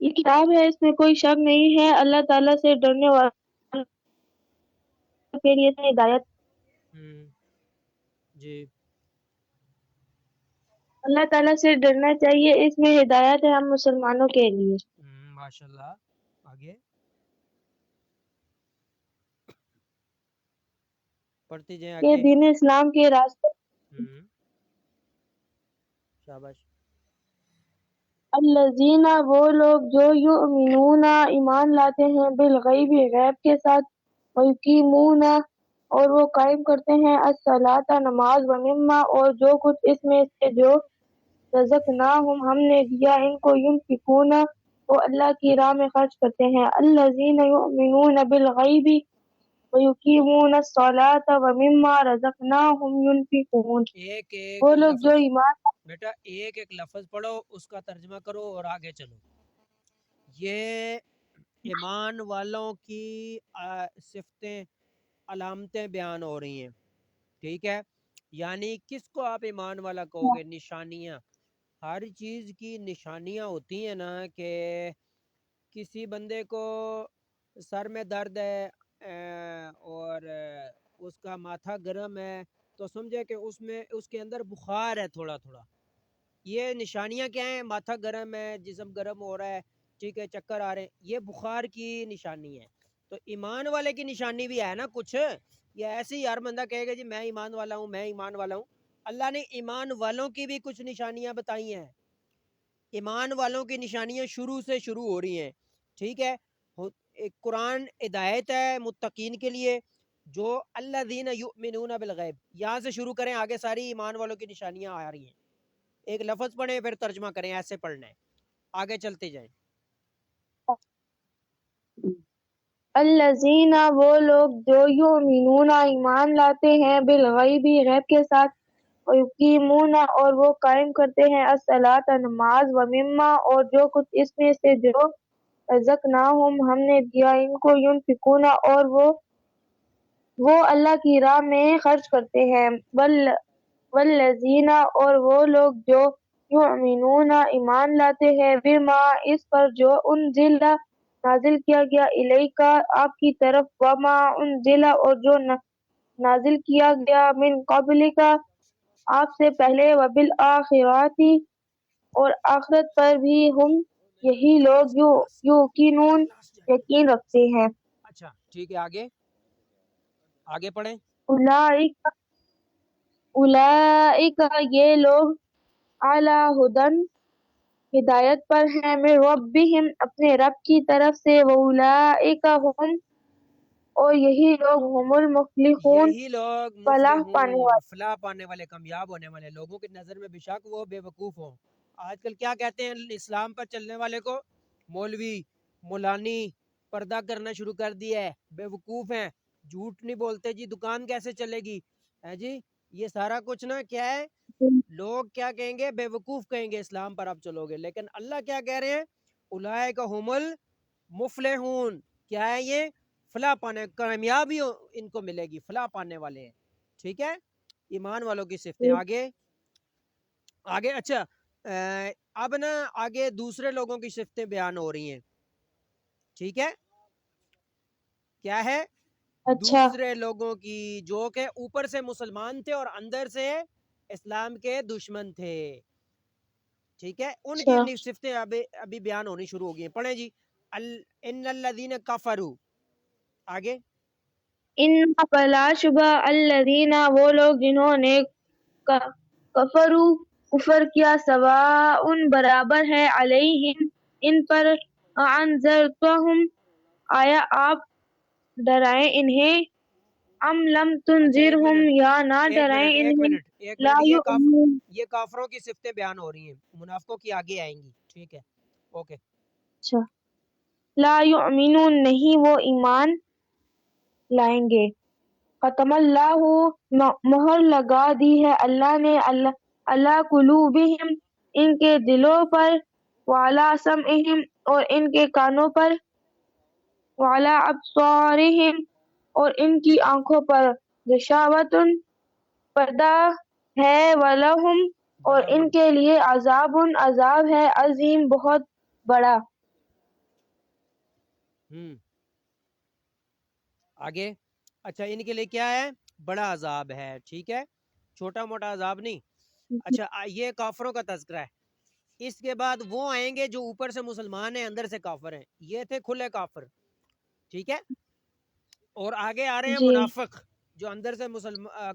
یہ کتاب ہے، اس میں کوئی شک نہیں ہے، اللہ تعالیٰ سے ڈرنے والوں کے لیے ہدایت۔ جی اللہ تعالیٰ سے ڈرنا چاہیے، اس میں ہدایت ہے ہم مسلمانوں کے لیے ماشاء اللہ۔ آگے پڑھتے جائیں کہ آگے۔ دین اسلام کے راستے شاباش۔ الذین وہ لوگ جو یؤمنون ایمان لاتے ہیں بالغیب غیب کے ساتھ، ویقیمون اور وہ قائم کرتے ہیں الصلاۃ نماز، ومما اور جو کچھ اس میں سے جو رزقناہم ہم نے دیا ان کو، ينفقون وہ اللہ کی راہ میں خرچ کرتے ہیں، الذین یؤمنون بالغیب ویقیمون الصلاۃ ومما رزقناہم ينفقون ایک ایک وہ لوگ جو لفظ ایمان بیٹا ایک ایک لفظ پڑھو، اس کا ترجمہ کرو اور آگے چلو۔ یہ ایمان والوں کی صفتیں، علامتیں بیان ہو رہی ہیں، ٹھیک ہے؟ یعنی کس کو آپ ایمان والا کہو گے؟ نشانیاں، ہر چیز کی نشانیاں ہوتی ہیں نا، کہ کسی بندے کو سر میں درد ہے اور اس کا ماتھا گرم ہے، تو سمجھے کہ اس کے اندر بخار ہے تھوڑا تھوڑا۔ یہ نشانیاں کیا ہیں؟ ماتھا گرم ہے، جسم گرم ہو رہا ہے، ٹھیک ہے، چکر آ رہے ہیں، یہ بخار کی نشانی ہے۔ تو ایمان والے کی نشانی بھی ہے نا کچھ، یہ ایسے ہی ہر بندہ کہے گا جی میں ایمان والا ہوں، میں ایمان والا ہوں۔ اللہ نے ایمان والوں کی بھی کچھ نشانیاں بتائی ہیں۔ ایمان والوں کی نشانیاں شروع سے شروع ہو رہی ہیں، ٹھیک ہے؟ ایک قرآن ہدایت ہے متقین کے لیے، جو الذین یؤمنون بالغیب، یہاں سے شروع کریں، آگے ساری ایمان والوں کی نشانیاں آ رہی ہیں۔ ایک لفظ پڑھیں پھر ترجمہ کریں، ایسے پڑھنا ہے، آگے چلتے جائیں۔ الذین وہ لوگ جو یؤمنون ایمان لاتے ہیں بالغیب غیب کے ساتھ، ویقیمون اور وہ قائم کرتے ہیں الصلاۃ نماز، ومما اور جو کچھ اس میں سے جو رزقناہم ہم نے دیا ان کو، ينفقون اور وہ اللہ کی راہ میں خرچ کرتے ہیں، والذین اور وہ لوگ جو یؤمنون ایمان لاتے ہیں بما اس پر جو انزل نازل کیا گیا الیکا آپ کی طرف، وما انزل اور جو نازل کیا گیا من قبلکا آپ سے پہلے، وبالآخرات اور آخرت پر بھی، ہم یہی لوگ یوقنون یقین رکھتے ہیں۔ اچھا ٹھیک ہے، آگے آگے پڑھیں۔ اولئک یہ لوگ اعلی ہدن ہدایت پر ہیں، من ربہم اپنے رب کی طرف سے، واولئک ہم اور یہی لوگ ہم المفلحون یہی لوگ فلاح پانے مفلحون، والے۔ فلاح پانے والے، کامیاب ہونے والے، لوگوں کی نظر میں بے شک وہ بے وقوف ہوں۔ آج کل کیا کہتے ہیں اسلام پر چلنے والے کو؟ مولوی، مولانی، پردہ کرنا شروع کر دیا ہے، بے وقوف ہیں، جھوٹ نہیں بولتے جی، دکان کیسے چلے گی ہے جی؟ یہ سارا کچھ نا کیا ہے، لوگ کیا کہیں گے؟ بے وقوف کہیں گے اسلام پر آپ چلو گے، لیکن اللہ کیا کہہ رہے ہیں؟ اولئک هم المفلحون، کیا ہے یہ؟ فلاح پانے، کامیابی ان کو ملے گی، فلاح پانے والے ہیں، ٹھیک ہے؟ ایمان والوں کی صفتیں۔ آگے آگے اچھا اب نا آگے دوسرے لوگوں کی صفتیں بیان ہو رہی ہیں، ٹھیک ہے؟ کیا ہے؟ اچھا دوسرے لوگوں کی جو کہ اوپر سے مسلمان تھے اور اندر سے اسلام کے دشمن تھے، ٹھیک ہے؟ ان اچھا کی صفتیں ابھی بیان ہونی شروع ہو گئی ہیں، پڑھیں جی۔ ان الذین کفروا، آگے ان فلا شبہ الذین وہ لوگ جنہوں نے کفروا کفر کیا، سواء برابر ہے، علیہم ان پر، انذرتہم آیا آپ ڈرائیں انہیں، ام لم اچھا ایک تنذرہم منٹ یا نہ ایک ڈرائیں منٹ ایک انہیں، منٹ ایک لا منٹ یؤمنون۔ یہ کافروں کی صفتیں بیان ہو رہی ہیں، منافقوں کی آگے آئیں گی، ٹھیک ہے؟ اوکے۔ اچھا، لا یؤمنون نہیں وہ ایمان لائیں گے، ختم اللہ مہر لگا دی ہے اللہ نے، اللہ قلوبہم ان کے دلوں پر، وعلی سمعہم اور ان کے کانوں پر، وعلی ابصارہم اور ان کی آنکھوں پر، غشاوۃ پردہ ہے، ولہم اور ان کے لیے عذاب عذاب ہے، عظیم بہت بڑا۔ آگے اچھا ان کے لیے کیا ہے؟ بڑا عذاب ہے، ٹھیک ہے، چھوٹا موٹا عذاب نہیں. اچھا یہ کافروں کا تذکرہ ہے. اس کے بعد وہ آئیں گے جو اوپر سے مسلمان ہیں اندر سے کافر ہیں. یہ تھے کھلے کافر، ٹھیک ہے. اور آگے آ رہے ہیں جی منافق، جو اندر سے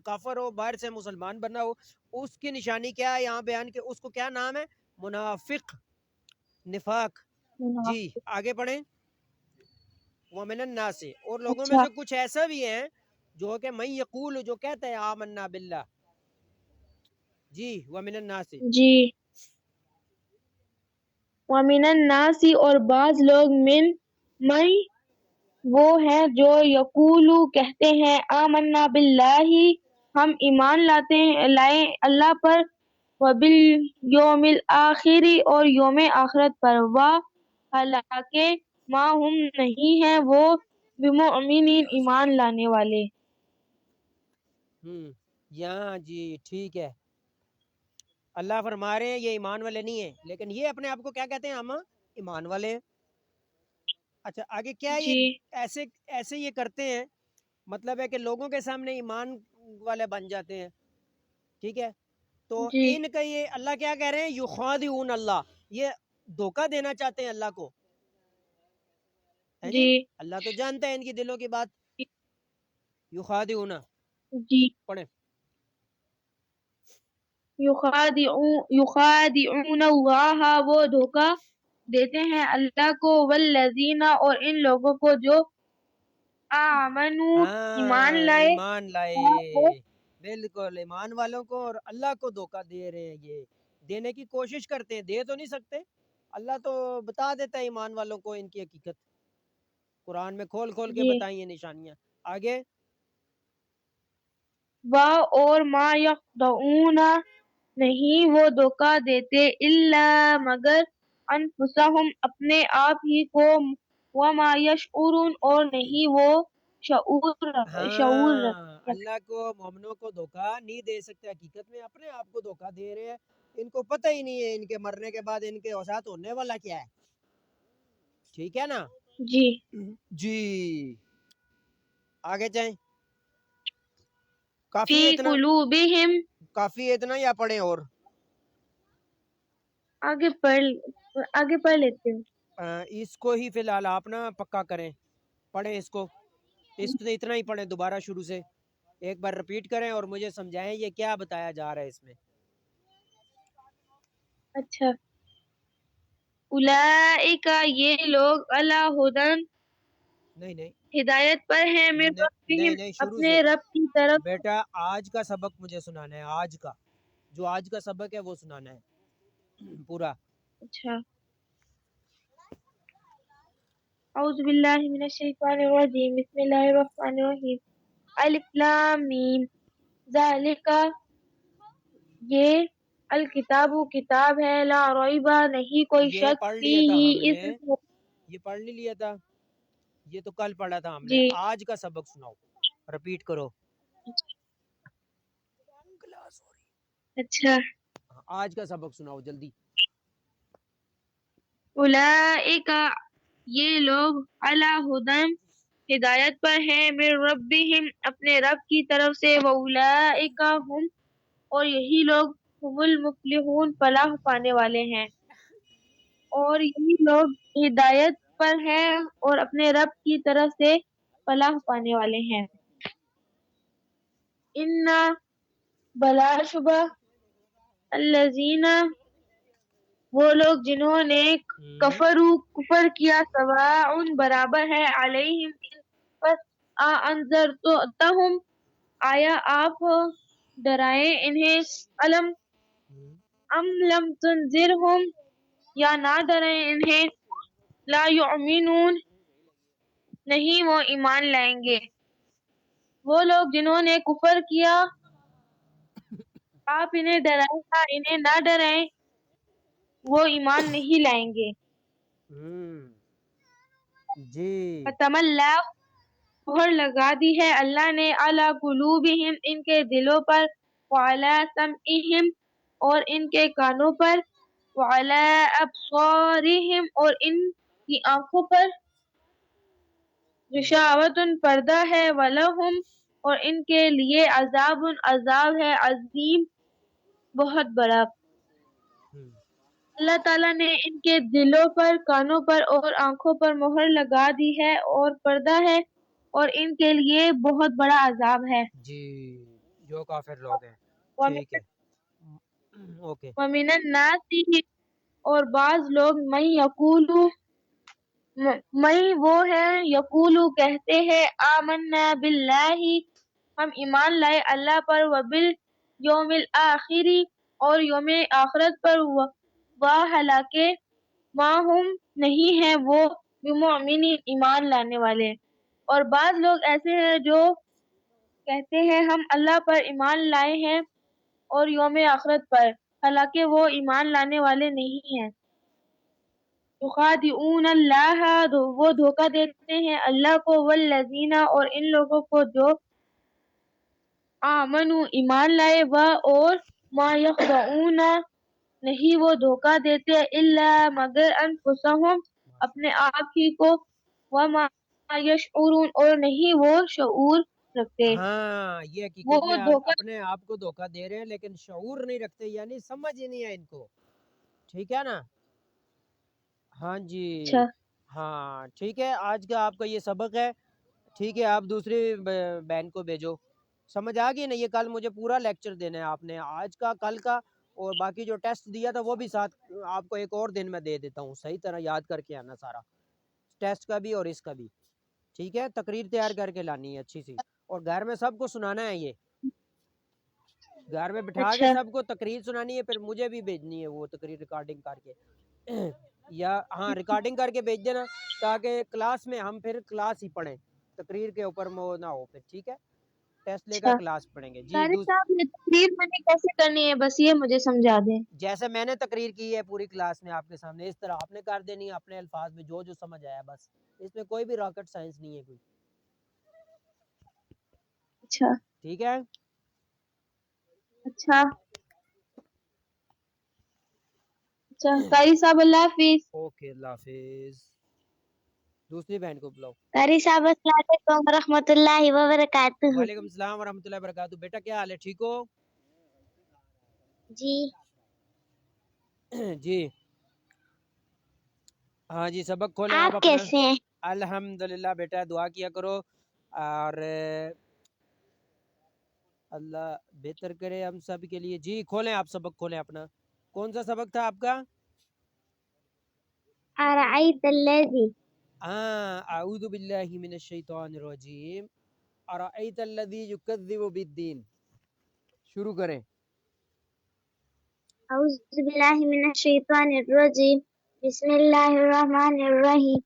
کافر ہو، باہر سے مسلمان بنا ہو. اس کی نشانی کیا ہے یہاں بیان کہ اس کو کیا نام ہے؟ منافق، نفاق. جی آگے پڑھیں. ومن الناس، اور لوگوں میں اچھا سے کچھ ایسا بھی ہیں جو کہ من یقول، جو کہتے ہیں آمنا باللہ. جی ومن الناس. جی وَمِنَ النَّاسِ، اور بعض لوگ، من وہ ہیں جو یقولو کہتے ہیں آمنا باللہ ہم ایمان لائے اللہ پر، وبالیوم الآخر اور یوم آخرت پر، حالانکہ ما ہم نہیں ہیں وہ بمؤمنین ایمان لانے والے. یہاں جی ٹھیک ہے، اللہ فرما رہے ہیں یہ ایمان والے نہیں ہیں، لیکن یہ اپنے آپ کو کیا کہتے ہیں؟ ہم ایمان والے ہیں. اچھا آگے کیا یہ جی ایسے یہ کرتے ہیں، مطلب ہے کہ لوگوں کے سامنے ایمان والے بن جاتے ہیں، ٹھیک ہے. تو جی ان کا یہ اللہ کیا کہہ رہے ہیں؟ یخادعون اللہ، یہ دھوکہ دینا چاہتے ہیں اللہ کو، ہے جی. جی اللہ تو جانتا ہے ان کی دلوں کی بات. یخادعون جی پڑھیں. یخادعون اللہ، وہ دھوکہ دیتے ہیں اللہ کو، والذین، اور ان لوگوں کو جو آمنو ایمان ہاں لائے، ایمان وہ لائے، بالکل ایمان والوں کو اور اللہ کو دھوکہ دے رہے ہیں. یہ دینے کی کوشش کرتے ہیں، دے تو نہیں سکتے. اللہ تو بتا دیتا ہے ایمان والوں کو ان کی حقیقت، قرآن میں کھول کھول کے جی بتائیں یہ نشانیاں. آگے اور ما یخدعون، نہیں وہ دھوکہ دیتے، الا مگر انفسہم اپنے آپ ہی کو، وما یشعرون اور نہیں وہ شعور ہاں رکھتے. اللہ کو، مومنوں کو دھوکہ نہیں دے سکتے، حقیقت میں اپنے آپ کو دھوکہ دے رہے ہیں. ان کو پتہ ہی نہیں ہے ان کے مرنے کے بعد ان کے ساتھ ہونے والا کیا ہے، ٹھیک ہے نا. جی جی آگے جائیں. فی کافی ہے اتنا، قلوبہم، کافی ہے اتنا یا پڑھیں اور؟ آگے پڑھ لیتے ہیں. اس کو ہی فی الحال آپ نا پکا کریں، پڑھیں اس کو، اتنا ہی پڑھیں. دوبارہ شروع سے ایک بار رپیٹ کریں اور مجھے سمجھائیں یہ کیا بتایا جا رہا ہے اس میں. اچھا اولئک، یہ لوگ، علی ھدی، نہیں ہدایت پر ہیں، من ربہم، نہیں شروع اپنے سے. رب کی طرف. بیٹا آج کا سبق مجھے سنانا ہے، آج کا جو آج کا سبق ہے وہ سنانا ہے پورا. اچھا اعوذ باللہ من الشیطان الرجیم، بسم اللہ الرحمن الرحیم. الف لام میم، ذالک، یہ، الکتاب کتاب ہے، لا ریب، نہیں کوئی یہ شک، پڑھ لیا تھا فیہ ہم نے، اس میں. یہ پڑھ نہیں لیا تھا، یہ تو کل پڑھا تھا ہم نے. جی آج کا سبق سناؤ، رپیٹ کرو. اچھا آج کا سبق سناؤ جلدی. اولئک، یہ لوگ، علی ھدی، ہدایت پر ہیں، من ربہم، اپنے رب کی طرف سے، واولئک ہم، اور یہی لوگ، هم المفلحون، فلاح پانے والے ہیں. اور یہی لوگ ہدایت پر ہیں اور اپنے رب کی طرف سے فلاح پانے والے ہیں. ان، بلا شبہ، الذین، وہ لوگ جنہوں نے کفر کیا، سواء، برابر ہے، علیہم، ان پر، انذرتہم، آیا آپ ڈرائیں انہیں، علم، ام لم تنذرہم، یا نہ ڈرائیں انہیں، لا یؤمنون، نہیں وہ ایمان لائیں گے. وہ لوگ جنہوں نے کفر کیا، آپ انہیں ڈرائیں یا انہیں نہ ڈرائیں، وہ ایمان نہیں لائیں گے. جی ختم اللہ، مہر لگا دی ہے اللہ نے، علی قلوبہم، ان کے دلوں پر، وعلی سمعہم، اور ان کے کانوں پر، وعلی ابصارہم، اور ان کی آنکھوں پر، غشاوتن پردہ ہے، ولہم اور ان کے لیے عذاب ہے عظیم بہت بڑا۔ اللہ تعالیٰ نے ان کے دلوں پر، کانوں پر اور آنکھوں پر مہر لگا دی ہے اور پردہ ہے اور ان کے لیے بہت بڑا عذاب ہے۔ جی جو کافر لوگ ہیں، ٹھیک ہے، اوکے۔ وَمِنَ النَّاسِ اور بعض لوگ من یقولو، میں وہ ہے یقولو کہتے ہیں آمنا باللہ ہم ایمان لائے اللہ پر، وبالیوم الآخری اور یوم آخرت پر، حالانکہ ما ہم نہیں ہیں وہ بمؤمنین ایمان لانے والے۔ اور بعض لوگ ایسے ہیں جو کہتے ہیں ہم اللہ پر ایمان لائے ہیں اور یوم آخرت پر، حالانکہ وہ ایمان لانے والے نہیں ہیں۔ یخادعون اللہ وہ دھوکہ دیتے ہیں اللہ کو، والذین اور ان لوگوں کو جو آمنو ایمان لائے، اور ما یخدعون نہیں وہ دھوکہ دیتے الا مگر انفسہم اپنے آپ ہی کو، وما یشعرون اور نہیں وہ شعور رکھتے۔ ہاں یہ وہ حقیقت میں دھوکہ اپنے آپ کو دھوکہ دے رہے ہیں لیکن شعور نہیں رکھتے، یعنی سمجھ ہی نہیں ہے ان کو، ٹھیک ہے نا؟ ہاں جی، اچھا ہاں ٹھیک ہے، آج کا آپ کا یہ سبق ہے، ٹھیک ہے، آپ دوسری بہن کو بھیجو، سمجھ آ گئی نا؟ یہ کل مجھے پورا لیکچر دینا ہے آپ نے، آج کا، کل کا، اور باقی جو ٹیسٹ دیا تھا وہ بھی ساتھ آپ کو ایک اور دن میں دے دیتا ہوں، صحیح طرح یاد کر کے آنا سارا، ٹیسٹ کا بھی اور اس کا بھی، ٹھیک ہے؟ تقریر تیار کر کے لانی ہے اچھی سی، اور گھر میں سب کو سنانا ہے، یہ گھر میں بٹھا کے اچھا سب کو تقریر سنانی ہے، پھر مجھے بھی بھیجنی ہے وہ تقریر ریکارڈنگ کر کے یا ہاں ریکارڈنگ کر کے بھیج دینا، تاکہ کلاس میں ہم پھر کلاس ہی پڑھیں، تقریر کے اوپر وہ نہ ہو، پھر ٹھیک ہے؟ ٹیسٹ لے کر اچھا کلاس پڑھیں گے جی۔ طارق صاحب یہ تقریر میں نے کیسے کرنی ہے، بس یہ مجھے سمجھا دیں۔ جیسے میں نے تقریر کی ہے پوری کلاس میں آپ کے سامنے، اس طرح آپ نے کر دینی ہے اپنے الفاظ میں، جو جو سمجھ آیا، بس اس میں کوئی بھی راکٹ سائنس نہیں ہے کوئی، اچھا ٹھیک ہے؟ اچھا اچھا قاری صاحب اللہ حافظ۔ اوکے اللہ حافظ۔ دوسری بہن کو بلاؤ۔ قاری صاحب السلام علیکم ورحمۃ اللہ وبرکاتہ۔ وعلیکم السلام ورحمۃ اللہ وبرکاتہ، بیٹا کیا حال ہے، ٹھیک ہو؟ جی جی ہاں جی، سبق کھولیں آپ آپ اپنا۔ کیسے ہیں؟ الحمدللہ بیٹا، دعا کیا کرو اور اللہ بہتر کرے ہم سب کے لیے۔ جی کھولیں آپ، سبق کھولیں اپنا۔ کون سا سبق تھا آپ کا؟ ارأیت الذی اعوذ باللہ من الشیطان الرجیم، ارأیت الذی یکذب بالدین، شروع کریں۔ اعوذ باللہ من الشیطان الرجیم، بسم اللہ الرحمن الرحیم،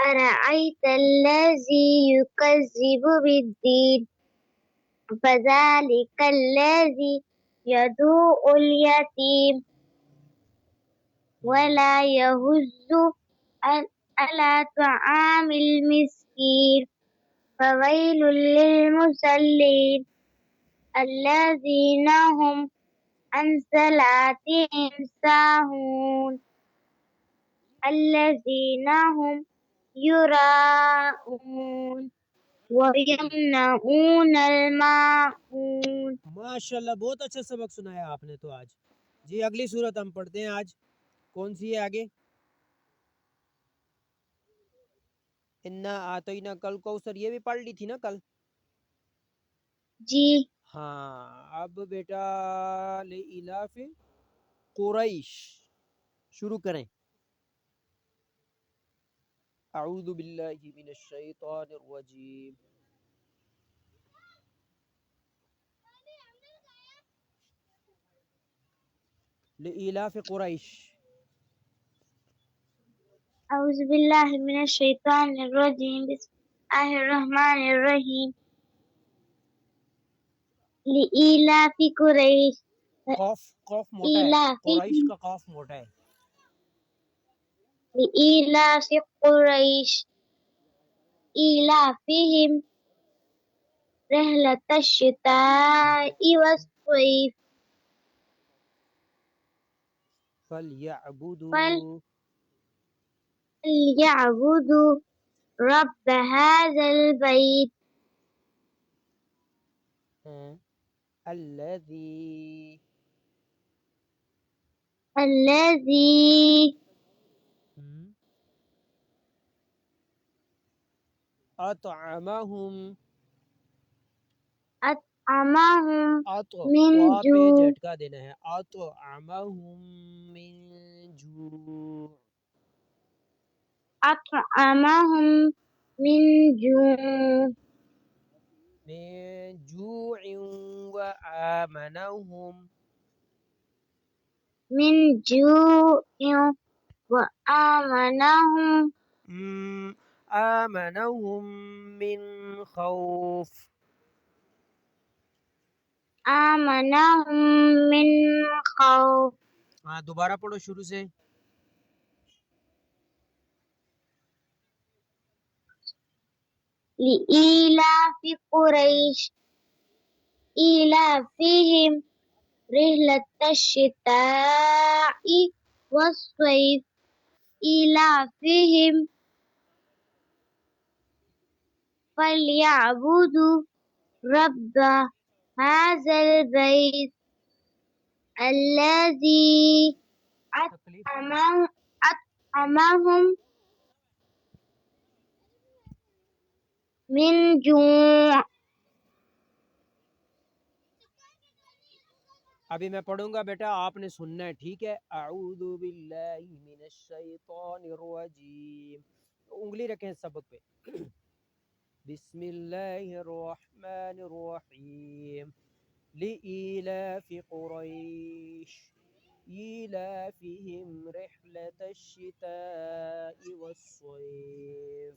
ارأیت الذی یکذب بالدین، فذلک الذی یدعو الیتیم ولا یحض علی طعام المسکین، فویل للمصلین الذین هم عن صلاتهم ساہون الذین هم یراؤون ویمنعون الماعون۔ ماشاءاللہ بہت اچھا سبق سنایا آپ نے تو آج۔ جی اگلی صورت ہم پڑھتے ہیں آج، کون سی ہے آگے؟ انا آتینا کل کوثر، یہ بھی پڑھ لی تھی نا کل؟ جی ہاں اب بیٹا لإلاف قریش، شروع کریں۔ اعوذ باللہ من الشیطان الرجیم، لإلاف قریش۔ اعوذ باللہ من الشیطان الرجیم، بسم اللہ الرحمن الرحیم، لإیلاف قریش قوف موٹا ہے، قریش کا قوف موٹا ہے۔ لإیلاف قریش ایلافہم رحلۃ الشتاء والصیف فلیعبدوا فلیعبدوا رب هذا البيت الذي الذي اطعمهم أطعمهم تو من پہ جوع جھٹکا دینا ہے اطعمهم من جوع أطعمهم من جوع من جوع وآمنهم من جوع وآمنهم آمنهم من خوف آمنهم من خوف ہاں دوبارہ پڑھو شروع سے لإيلاف قريش إيلافهم رحلة الشتاء والصيف إيلافهم فليعبدوا رب هذا البيت الذي تکلیف أطعمهم من جوع ابھی میں پڑھوں گا بیٹا آپ نے سننا ہے ٹھیک ہے اعوذ باللہ من الشیطان الرجیم انگلی رکھیں سبق پہ بسم اللہ الرحمن الرحیم لإيلاف قريش إيلافهم رحلة الشتاء والصيف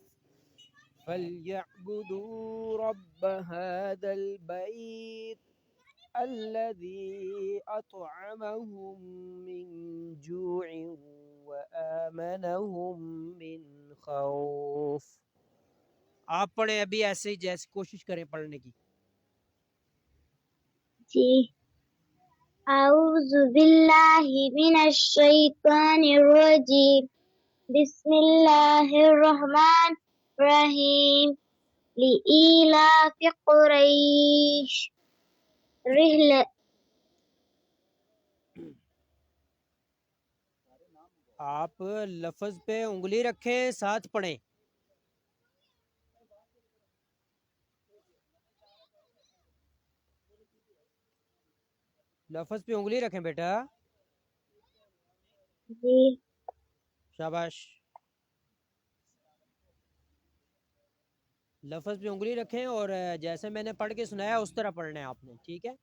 فليعبدوا رب هذا البيت الذي أطعمهم من جوع وآمنهم من خوف آپ پڑھیں ابھی ایسے ہی جیسے کوشش کریں پڑھنے کی جی أعوذ بالله من الشيطان الرجيم بسم الله الرحمن الرحيم لإيلاف قريش رحلة آپ لفظ پہ انگلی رکھیں ساتھ پڑھیں لفظ پہ انگلی رکھیں بیٹا جی شاباش لفظ پہ انگلی رکھیں اور جیسے میں نے پڑھ کے سنایا اس طرح پڑھنا ہے آپ نے ٹھیک ہے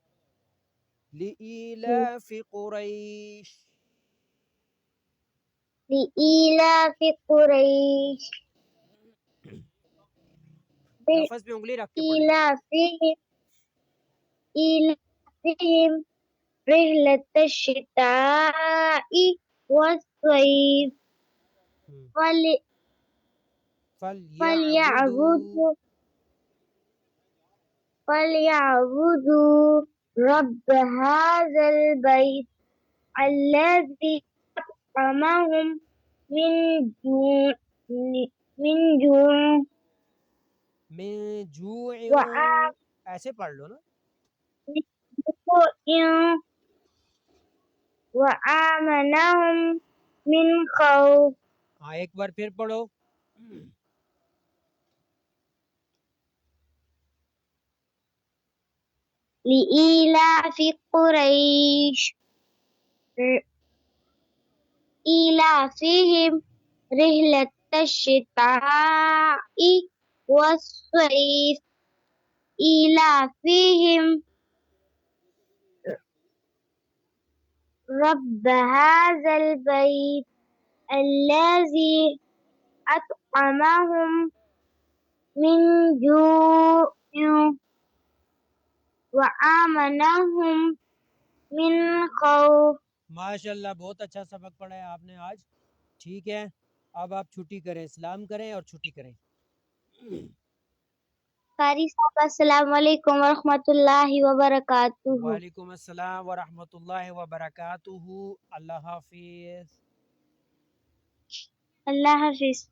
لإيلاف قریش لإيلاف قريش لفظ پہ انگلی رکھ کے پڑھیں إيلافهم إيلافهم رحلة الشتاء والصيف فلیعبدوا فليعبدوا رب هذا البيت الذي أطعمهم من جوع من جوع من جوع ایسے پڑھ لو نا وآمنهم من خوف ہاں ایک بار پھر پڑھو لإيلاف قريش إيلافهم رحلة الشتاء والصيف إيلافهم رب هذا البيت الذي أطعمهم من جوع وآمنهم من خوف ماشاء اللہ بہت اچھا سبق پڑھا ہے آپ نے آج ٹھیک ہے اب آپ چھٹی کریں سلام کریں اور چھٹی کریں قاری صاحب السلام علیکم ورحمۃ اللہ وبرکاتہ وعلیکم السلام ورحمۃ اللہ وبرکاتہ اللہ حافظ اللہ حافظ